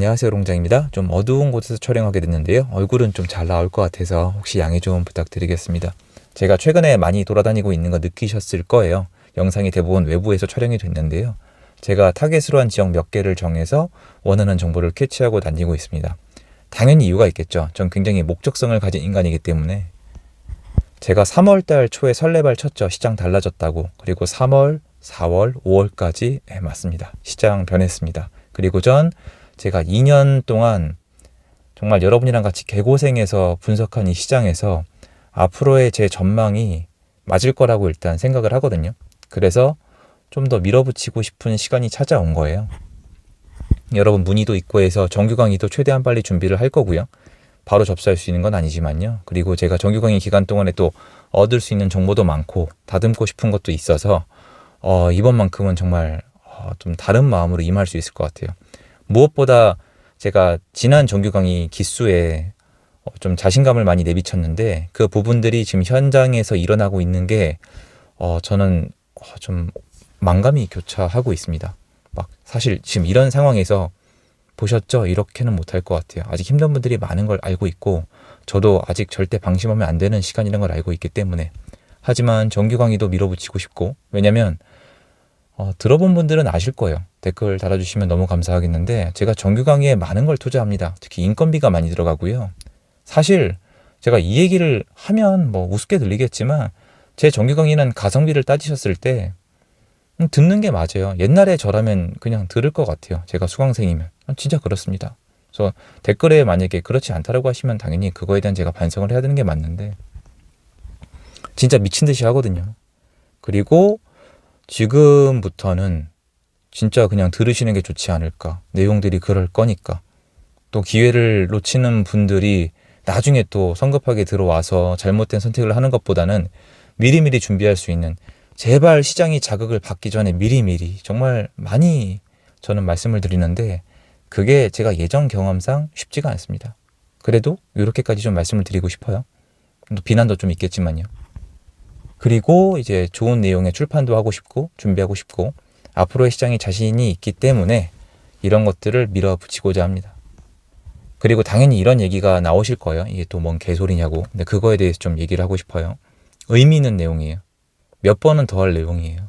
안녕하세요, 롱장입니다. 좀 어두운 곳에서 촬영하게 됐는데요. 얼굴은 좀 잘 나올 것 같아서 혹시 양해 좀 부탁드리겠습니다. 제가 최근에 많이 돌아다니고 있는 거 느끼셨을 거예요. 영상이 대부분 외부에서 촬영이 됐는데요. 제가 타겟으로 한 지역 몇 개를 정해서 원하는 정보를 캐치하고 다니고 있습니다. 당연히 이유가 있겠죠. 전 굉장히 목적성을 가진 인간이기 때문에. 제가 3월달 초에 설레발 쳤죠. 시장 달라졌다고. 그리고 3월, 4월, 5월까지 맞습니다. 시장 변했습니다. 그리고 제가 2년 동안 정말 여러분이랑 같이 개고생해서 분석한 이 시장에서 앞으로의 제 전망이 맞을 거라고 일단 생각을 하거든요. 그래서 좀 더 밀어붙이고 싶은 시간이 찾아온 거예요. 여러분 문의도 있고 해서 정규 강의도 최대한 빨리 준비를 할 거고요. 바로 접수할 수 있는 건 아니지만요. 그리고 제가 정규 강의 기간 동안에 또 얻을 수 있는 정보도 많고 다듬고 싶은 것도 있어서 이번만큼은 정말 좀 다른 마음으로 임할 수 있을 것 같아요. 무엇보다 제가 지난 정규 강의 기수에 좀 자신감을 많이 내비쳤는데 그 부분들이 지금 현장에서 일어나고 있는 게 저는 좀 만감이 교차하고 있습니다. 막 사실 지금 이런 상황에서 보셨죠? 이렇게는 못할 것 같아요. 아직 힘든 분들이 많은 걸 알고 있고 저도 아직 절대 방심하면 안 되는 시간이라는 걸 알고 있기 때문에 하지만 정규 강의도 밀어붙이고 싶고 왜냐면 들어본 분들은 아실 거예요. 댓글 달아주시면 너무 감사하겠는데 제가 정규 강의에 많은 걸 투자합니다. 특히 인건비가 많이 들어가고요. 사실 제가 이 얘기를 하면 뭐 우습게 들리겠지만 제 정규 강의는 가성비를 따지셨을 때 듣는 게 맞아요. 옛날에 저라면 그냥 들을 것 같아요. 제가 수강생이면. 진짜 그렇습니다. 그래서 댓글에 만약에 그렇지 않다라고 하시면 당연히 그거에 대한 제가 반성을 해야 되는 게 맞는데 진짜 미친 듯이 하거든요. 그리고 지금부터는 진짜 그냥 들으시는 게 좋지 않을까. 내용들이 그럴 거니까. 또 기회를 놓치는 분들이 나중에 또 성급하게 들어와서 잘못된 선택을 하는 것보다는 미리미리 준비할 수 있는 제발 시장이 자극을 받기 전에 미리미리 정말 많이 저는 말씀을 드리는데 그게 제가 예전 경험상 쉽지가 않습니다. 그래도 이렇게까지 좀 말씀을 드리고 싶어요. 또 비난도 좀 있겠지만요. 그리고 이제 좋은 내용의 출판도 하고 싶고 준비하고 싶고 앞으로의 시장에 자신이 있기 때문에 이런 것들을 밀어붙이고자 합니다. 그리고 당연히 이런 얘기가 나오실 거예요. 이게 또 뭔 개소리냐고. 근데 그거에 대해서 좀 얘기를 하고 싶어요. 의미 있는 내용이에요. 몇 번은 더 할 내용이에요.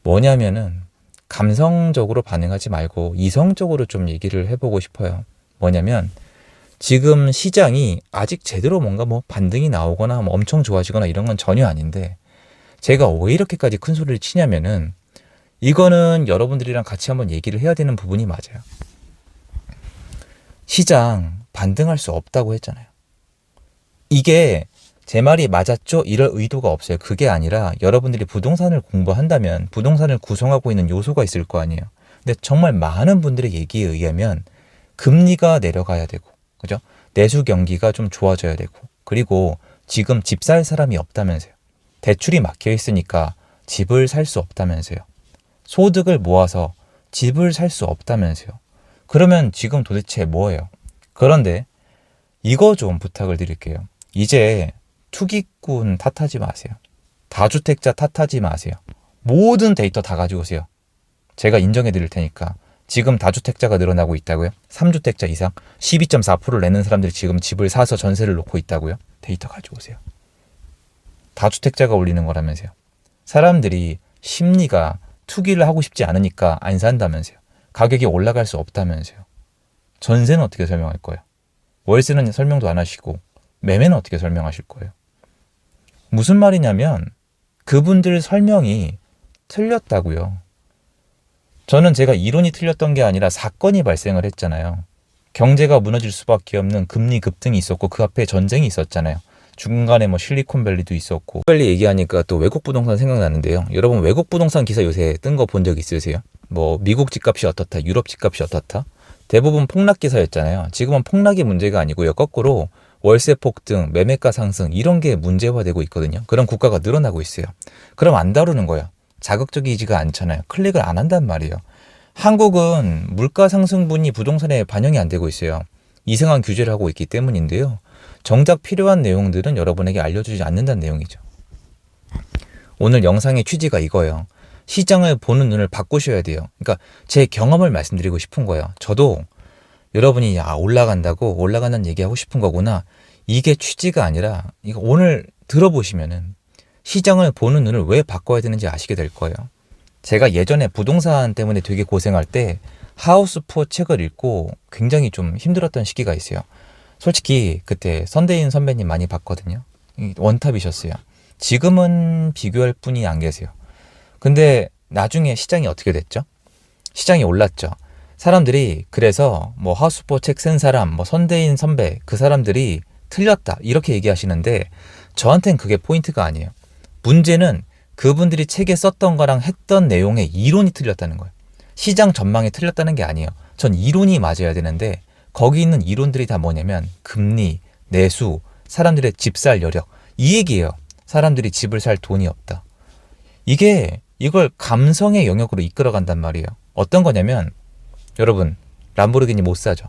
뭐냐면은 감성적으로 반응하지 말고 이성적으로 좀 얘기를 해보고 싶어요. 뭐냐면 지금 시장이 아직 제대로 뭔가 뭐 반등이 나오거나 뭐 엄청 좋아지거나 이런 건 전혀 아닌데 제가 왜 이렇게까지 큰 소리를 치냐면은 이거는 여러분들이랑 같이 한번 얘기를 해야 되는 부분이 맞아요. 시장 반등할 수 없다고 했잖아요. 이게 제 말이 맞았죠? 이럴 의도가 없어요. 그게 아니라 여러분들이 부동산을 공부한다면 부동산을 구성하고 있는 요소가 있을 거 아니에요. 근데 정말 많은 분들의 얘기에 의하면 금리가 내려가야 되고 그죠? 내수 경기가 좀 좋아져야 되고 그리고 지금 집 살 사람이 없다면서요. 대출이 막혀 있으니까 집을 살 수 없다면서요. 소득을 모아서 집을 살 수 없다면서요. 그러면 지금 도대체 뭐예요? 그런데 이거 좀 부탁을 드릴게요. 이제 투기꾼 탓하지 마세요. 다주택자 탓하지 마세요. 모든 데이터 다 가지고 오세요. 제가 인정해 드릴 테니까. 지금 다주택자가 늘어나고 있다고요? 3주택자 이상 12.4%를 내는 사람들이 지금 집을 사서 전세를 놓고 있다고요? 데이터 가지고 오세요. 다주택자가 올리는 거라면서요. 사람들이 심리가 투기를 하고 싶지 않으니까 안 산다면서요. 가격이 올라갈 수 없다면서요. 전세는 어떻게 설명할 거예요? 월세는 설명도 안 하시고 매매는 어떻게 설명하실 거예요? 무슨 말이냐면 그분들 설명이 틀렸다고요. 저는 제가 이론이 틀렸던 게 아니라 사건이 발생을 했잖아요. 경제가 무너질 수밖에 없는 금리 급등이 있었고 그 앞에 전쟁이 있었잖아요. 중간에 뭐 실리콘밸리도 있었고 빨리 얘기하니까 또 외국 부동산 생각나는데요. 여러분 외국 부동산 기사 요새 뜬 거 본 적 있으세요? 뭐 미국 집값이 어떻다, 유럽 집값이 어떻다? 대부분 폭락 기사였잖아요. 지금은 폭락이 문제가 아니고요. 거꾸로 월세 폭등, 매매가 상승 이런 게 문제화되고 있거든요. 그런 국가가 늘어나고 있어요. 그럼 안 다루는 거예요. 자극적이지가 않잖아요. 클릭을 안 한단 말이에요. 한국은 물가 상승분이 부동산에 반영이 안 되고 있어요. 이상한 규제를 하고 있기 때문인데요. 정작 필요한 내용들은 여러분에게 알려주지 않는다는 내용이죠. 오늘 영상의 취지가 이거예요. 시장을 보는 눈을 바꾸셔야 돼요. 그러니까 제 경험을 말씀드리고 싶은 거예요. 저도 여러분이 올라간다고 올라가는 얘기하고 싶은 거구나. 이게 취지가 아니라 이거 오늘 들어보시면은 시장을 보는 눈을 왜 바꿔야 되는지 아시게 될 거예요. 제가 예전에 부동산 때문에 되게 고생할 때 하우스포 책을 읽고 굉장히 좀 힘들었던 시기가 있어요. 솔직히 그때 선대인 선배님 많이 봤거든요. 원탑이셨어요. 지금은 비교할 분이 안 계세요. 근데 나중에 시장이 어떻게 됐죠? 시장이 올랐죠. 사람들이 그래서 뭐 하우스포 책 쓴 사람, 뭐 선대인 선배 그 사람들이 틀렸다 이렇게 얘기하시는데 저한텐 그게 포인트가 아니에요. 문제는 그분들이 책에 썼던 거랑 했던 내용의 이론이 틀렸다는 거예요. 시장 전망이 틀렸다는 게 아니에요. 전 이론이 맞아야 되는데 거기 있는 이론들이 다 뭐냐면 금리, 내수, 사람들의 집 살 여력 이 얘기예요. 사람들이 집을 살 돈이 없다. 이걸 감성의 영역으로 이끌어간단 말이에요. 어떤 거냐면 여러분 람보르기니 못 사죠.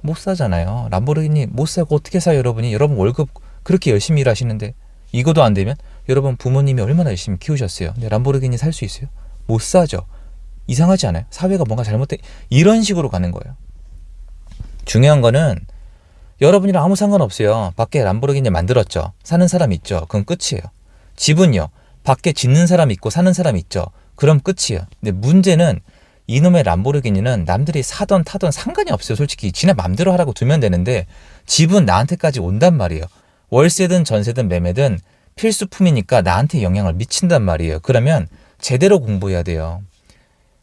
못 사잖아요. 람보르기니 못 사고 어떻게 사요 여러분이? 여러분 월급 그렇게 열심히 일하시는데 이거도 안 되면 여러분 부모님이 얼마나 열심히 키우셨어요. 근데 람보르기니 살 수 있어요? 못 사죠. 이상하지 않아요? 사회가 뭔가 잘못돼 이런 식으로 가는 거예요. 중요한 거는 여러분이랑 아무 상관없어요. 밖에 람보르기니 만들었죠. 사는 사람 있죠. 그건 끝이에요. 집은요. 밖에 짓는 사람 있고 사는 사람 있죠. 그럼 끝이에요. 근데 문제는 이놈의 람보르기니는 남들이 사던 타던 상관이 없어요. 솔직히 지네 맘대로 하라고 두면 되는데 집은 나한테까지 온단 말이에요. 월세든 전세든 매매든 필수품이니까 나한테 영향을 미친단 말이에요. 그러면 제대로 공부해야 돼요.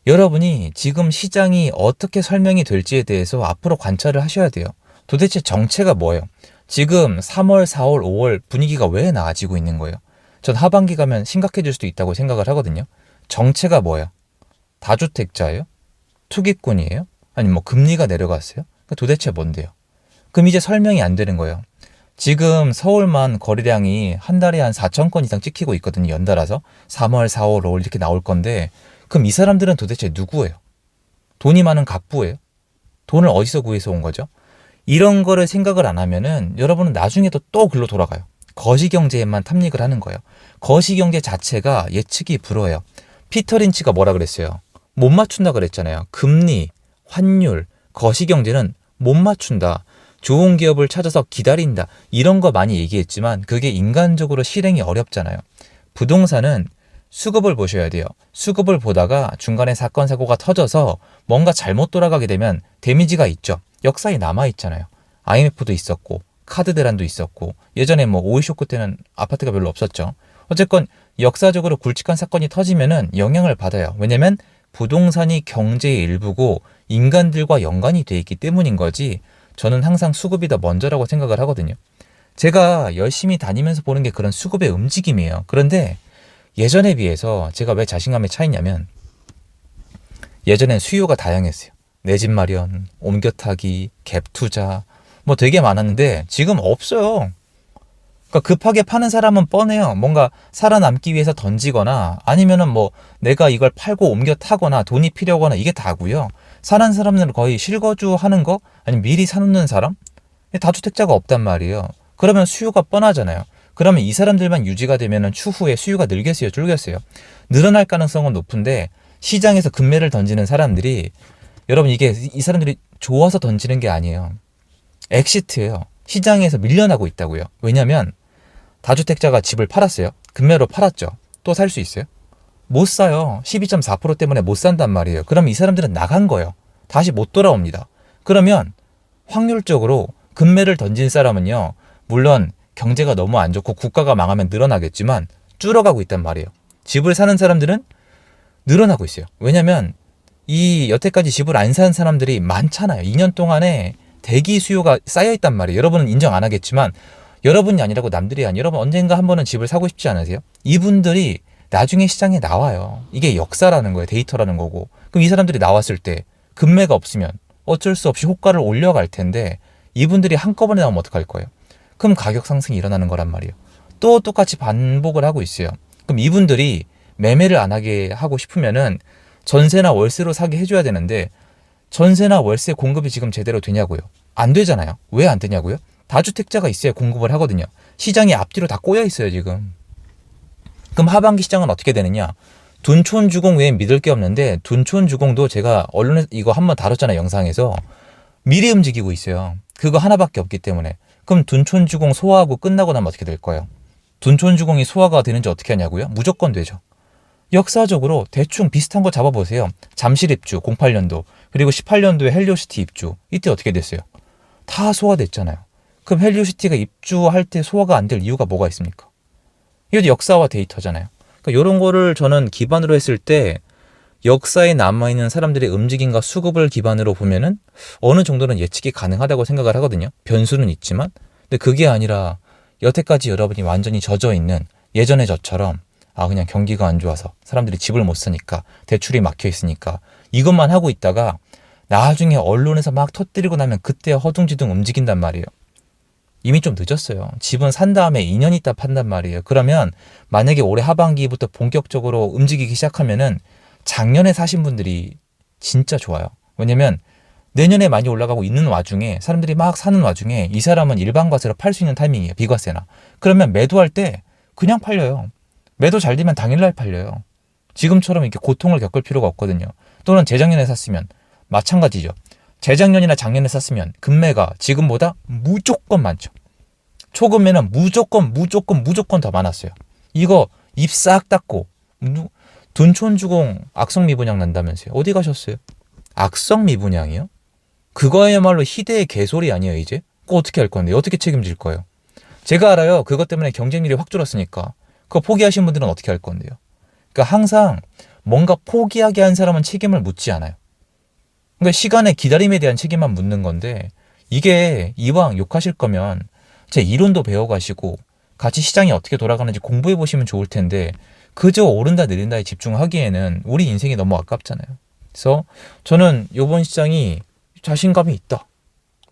여러분이 지금 시장이 어떻게 설명이 될지에 대해서 앞으로 관찰을 하셔야 돼요. 도대체 정체가 뭐예요? 지금 3월, 4월, 5월 분위기가 왜 나아지고 있는 거예요? 전 하반기 가면 심각해질 수도 있다고 생각을 하거든요. 정체가 뭐예요? 다주택자예요? 투기꾼이에요? 아니면 뭐 금리가 내려갔어요? 도대체 뭔데요? 그럼 이제 설명이 안 되는 거예요. 지금 서울만 거래량이 한 달에 한 4천 건 이상 찍히고 있거든요. 연달아서 3월, 4월, 5월 이렇게 나올 건데 그럼 이 사람들은 도대체 누구예요? 돈이 많은 갑부예요? 돈을 어디서 구해서 온 거죠? 이런 거를 생각을 안 하면은 여러분은 나중에도 또 글로 돌아가요. 거시경제에만 탐닉을 하는 거예요. 거시경제 자체가 예측이 불허해요. 피터 린치가 뭐라 그랬어요? 못 맞춘다 그랬잖아요. 금리, 환율, 거시경제는 못 맞춘다. 좋은 기업을 찾아서 기다린다. 이런 거 많이 얘기했지만 그게 인간적으로 실행이 어렵잖아요. 부동산은 수급을 보셔야 돼요. 수급을 보다가 중간에 사건 사고가 터져서 뭔가 잘못 돌아가게 되면 데미지가 있죠. 역사에 남아있잖아요. IMF도 있었고 카드 대란도 있었고 예전에 뭐 오일쇼크 때는 아파트가 별로 없었죠. 어쨌건 역사적으로 굵직한 사건이 터지면은 영향을 받아요. 왜냐면 부동산이 경제의 일부고 인간들과 연관이 돼 있기 때문인 거지 저는 항상 수급이 더 먼저라고 생각을 하거든요. 제가 열심히 다니면서 보는 게 그런 수급의 움직임이에요. 그런데 예전에 비해서 제가 왜 자신감에 차있냐면 예전엔 수요가 다양했어요. 내 집 마련, 옮겨 타기, 갭 투자 뭐 되게 많았는데 지금 없어요. 그러니까 급하게 파는 사람은 뻔해요. 뭔가 살아남기 위해서 던지거나 아니면은 뭐 내가 이걸 팔고 옮겨 타거나 돈이 필요하거나 이게 다고요. 사는 사람들은 거의 실거주 하는 거 아니면 미리 사놓는 사람? 다주택자가 없단 말이에요. 그러면 수요가 뻔하잖아요. 그러면 이 사람들만 유지가 되면은 추후에 수요가 늘겠어요, 줄겠어요? 늘어날 가능성은 높은데 시장에서 금매를 던지는 사람들이 여러분 이게 이 사람들이 좋아서 던지는 게 아니에요. 엑시트예요. 시장에서 밀려나고 있다고요. 왜냐면 다주택자가 집을 팔았어요. 금매로 팔았죠. 또 살 수 있어요? 못 사요. 12.4% 때문에 못 산단 말이에요. 그럼 이 사람들은 나간 거예요. 다시 못 돌아옵니다. 그러면 확률적으로 금매를 던진 사람은요. 물론 경제가 너무 안 좋고 국가가 망하면 늘어나겠지만 줄어가고 있단 말이에요. 집을 사는 사람들은 늘어나고 있어요. 왜냐면 이 여태까지 집을 안 산 사람들이 많잖아요. 2년 동안에 대기 수요가 쌓여있단 말이에요. 여러분은 인정 안 하겠지만 여러분이 아니라고 남들이 아니에요. 여러분 언젠가 한 번은 집을 사고 싶지 않으세요? 이분들이 나중에 시장에 나와요. 이게 역사라는 거예요. 데이터라는 거고. 그럼 이 사람들이 나왔을 때 금매가 없으면 어쩔 수 없이 호가를 올려갈 텐데 이분들이 한꺼번에 나오면 어떡할 거예요? 그럼 가격 상승이 일어나는 거란 말이에요. 또 똑같이 반복을 하고 있어요. 그럼 이분들이 매매를 안 하게 하고 싶으면은 전세나 월세로 사게 해줘야 되는데 전세나 월세 공급이 지금 제대로 되냐고요? 안 되잖아요. 왜 안 되냐고요? 다주택자가 있어야 공급을 하거든요. 시장이 앞뒤로 다 꼬여 있어요, 지금. 그럼 하반기 시장은 어떻게 되느냐? 둔촌주공 외엔 믿을 게 없는데 둔촌주공도 제가 언론에서 이거 한번 다뤘잖아요, 영상에서. 미리 움직이고 있어요. 그거 하나밖에 없기 때문에. 그럼 둔촌주공 소화하고 끝나고 나면 어떻게 될 거예요? 둔촌주공이 소화가 되는지 어떻게 하냐고요? 무조건 되죠. 역사적으로 대충 비슷한 거 잡아보세요. 잠실 입주 08년도 그리고 18년도에 헬리오시티 입주 이때 어떻게 됐어요? 다 소화됐잖아요. 그럼 헬리오시티가 입주할 때 소화가 안 될 이유가 뭐가 있습니까? 이것도 역사와 데이터잖아요. 그러니까 이런 거를 저는 기반으로 했을 때 역사에 남아있는 사람들의 움직임과 수급을 기반으로 보면은 어느 정도는 예측이 가능하다고 생각을 하거든요. 변수는 있지만. 근데 그게 아니라 여태까지 여러분이 완전히 젖어 있는 예전의 저처럼 그냥 경기가 안 좋아서 사람들이 집을 못 사니까 대출이 막혀 있으니까 이것만 하고 있다가 나중에 언론에서 막 터뜨리고 나면 그때 허둥지둥 움직인단 말이에요. 이미 좀 늦었어요. 집은 산 다음에 2년 있다 판단 말이에요. 그러면 만약에 올해 하반기부터 본격적으로 움직이기 시작하면은 작년에 사신 분들이 진짜 좋아요. 왜냐면 내년에 많이 올라가고 있는 와중에 사람들이 막 사는 와중에 이 사람은 일반 과세로 팔 수 있는 타이밍이에요. 비과세나. 그러면 매도할 때 그냥 팔려요. 매도 잘 되면 당일날 팔려요. 지금처럼 이렇게 고통을 겪을 필요가 없거든요. 또는 재작년에 샀으면 마찬가지죠. 재작년이나 작년에 샀으면 금매가 지금보다 무조건 많죠. 초금매는 무조건 더 많았어요. 이거 입 싹 닫고 둔촌주공 악성 미분양 난다면서요. 어디 가셨어요? 악성 미분양이요? 그거야말로 희대의 개소리 아니에요 이제? 그거 어떻게 할 건데요? 어떻게 책임질 거예요? 제가 알아요. 그것 때문에 경쟁률이 확 줄었으니까. 그거 포기하신 분들은 어떻게 할 건데요? 그러니까 항상 뭔가 포기하게 한 사람은 책임을 묻지 않아요. 그러니까 시간의 기다림에 대한 책임만 묻는 건데 이게 이왕 욕하실 거면 제 이론도 배워가시고 같이 시장이 어떻게 돌아가는지 공부해 보시면 좋을 텐데 그저 오른다 내린다에 집중하기에는 우리 인생이 너무 아깝잖아요. 그래서 저는 이번 시장이 자신감이 있다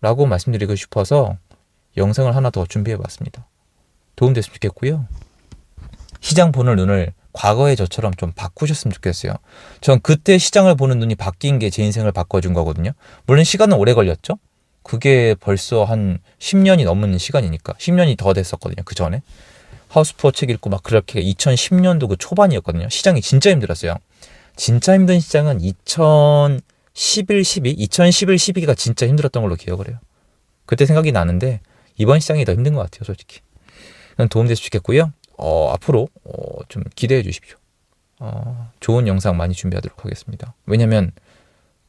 라고 말씀드리고 싶어서 영상을 하나 더 준비해 봤습니다. 도움됐으면 좋겠고요. 시장 보는 눈을 과거의 저처럼 좀 바꾸셨으면 좋겠어요. 전 그때 시장을 보는 눈이 바뀐 게 제 인생을 바꿔준 거거든요. 물론 시간은 오래 걸렸죠. 그게 벌써 한 10년이 넘은 시간이니까 10년이 더 됐었거든요. 그 전에 하우스푸어 책 읽고 막 그렇게 2010년도 그 초반이었거든요. 시장이 진짜 힘들었어요. 진짜 힘든 시장은 2011, 12가 진짜 힘들었던 걸로 기억을 해요. 그때 생각이 나는데 이번 시장이 더 힘든 것 같아요. 솔직히. 도움됐으면 좋겠고요. 앞으로 좀 기대해 주십시오. 좋은 영상 많이 준비하도록 하겠습니다. 왜냐면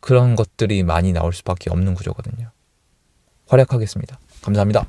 그런 것들이 많이 나올 수밖에 없는 구조거든요. 활약하겠습니다. 감사합니다.